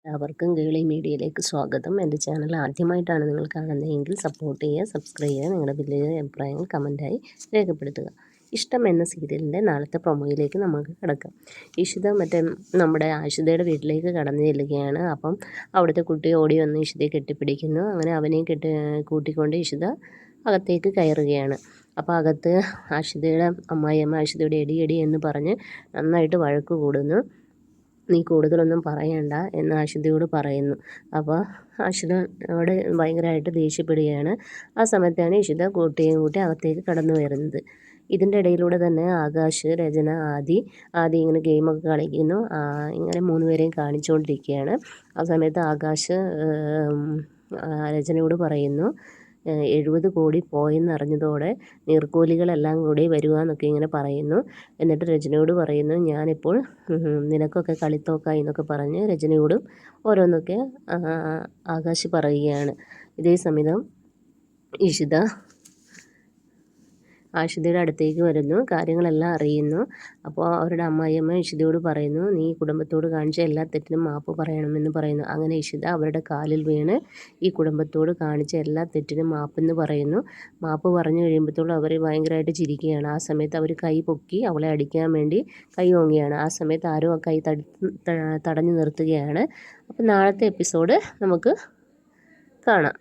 എല്ലാവർക്കും ഗേളി മീഡിയയിലേക്ക് സ്വാഗതം. എൻ്റെ ചാനൽ ആദ്യമായിട്ടാണ് നിങ്ങൾ കാണുന്നതെങ്കിൽ സപ്പോർട്ട് ചെയ്യുക, സബ്സ്ക്രൈബ് ചെയ്യുക, നിങ്ങളുടെ വലിയ അഭിപ്രായങ്ങൾ കമൻറ്റായി രേഖപ്പെടുത്തുക. ഇഷ്ടം എന്ന സീരിയലിൻ്റെ നാളത്തെ പ്രൊമോയിലേക്ക് നമുക്ക് കിടക്കാം. ഇഷിത നമ്മുടെ ആഷിതയുടെ വീട്ടിലേക്ക് കടന്നു ചെല്ലുകയാണ്. അപ്പം അവിടുത്തെ കുട്ടി ഓടി വന്ന് ഇഷിതയെ കെട്ടിപ്പിടിക്കുന്നു. അങ്ങനെ അവനെയും കൂട്ടിക്കൊണ്ട് ഇഷിത അകത്തേക്ക് കയറുകയാണ്. അപ്പോൾ അകത്ത് ആഷിതയുടെ അമ്മായിയമ്മ ആഷിതയുടെ എടി എന്ന് പറഞ്ഞ് നന്നായിട്ട് വഴക്ക് കൂടുന്നു. നീ കൂടുതലൊന്നും പറയണ്ട എന്ന് ആഷിതയോട് പറയുന്നു. അപ്പോൾ ആഷിതയോട് ഭയങ്കരമായിട്ട് ദേഷ്യപ്പെടുകയാണ്. ആ സമയത്താണ് ഇഷിത കുട്ടിയെയും കൂട്ടി അകത്തേക്ക് കടന്നു വരുന്നത്. ഇതിൻ്റെ ഇടയിലൂടെ തന്നെ ആകാശ്, രചന, ആദി ഇങ്ങനെ ഗെയിമൊക്കെ കളിക്കുന്നു. ഇങ്ങനെ 3 പേരെയും കാണിച്ചുകൊണ്ടിരിക്കുകയാണ്. ആ സമയത്ത് ആകാശ് രചനയോട് പറയുന്നു, 70 കോടി പോയെന്നറിഞ്ഞതോടെ നീർക്കോലികളെല്ലാം കൂടി വരുക എന്നൊക്കെ ഇങ്ങനെ പറയുന്നു. എന്നിട്ട് രചനയോട് പറയുന്നു, ഞാനിപ്പോൾ നിനക്കൊക്കെ കളിത്തോക്കായി എന്നൊക്കെ പറഞ്ഞ് രചനയോടും ഓരോന്നൊക്കെ ആകാശ് പറയുകയാണ്. ഇതേ സമയം ഇഷിത ആഷിതയുടെ അടുത്തേക്ക് വരുന്നു, കാര്യങ്ങളെല്ലാം അറിയുന്നു. അപ്പോൾ അവരുടെ അമ്മായിയമ്മ ഇഷിതയോട് പറയുന്നു, നീ കുടുംബത്തോട് കാണിച്ച എല്ലാ തെറ്റിനും മാപ്പ് പറയണമെന്ന് പറയുന്നു. അങ്ങനെ ഇഷിത അവരുടെ കാലിൽ വീണ് ഈ കുടുംബത്തോട് കാണിച്ച എല്ലാ തെറ്റിനും മാപ്പെന്ന് പറയുന്നു. മാപ്പ് പറഞ്ഞു കഴിയുമ്പോഴത്തോളം അവർ ഭയങ്കരമായിട്ട് ചിരിക്കുകയാണ്. ആ സമയത്ത് അവർ കൈ പൊക്കി അവളെ അടിക്കാൻ വേണ്ടി കൈ ഓങ്ങുകയാണ്. ആ സമയത്ത് ആരോ ആ കൈ തടഞ്ഞു നിർത്തുകയാണ്. അപ്പോൾ നാളത്തെ എപ്പിസോഡ് നമുക്ക് കാണാം.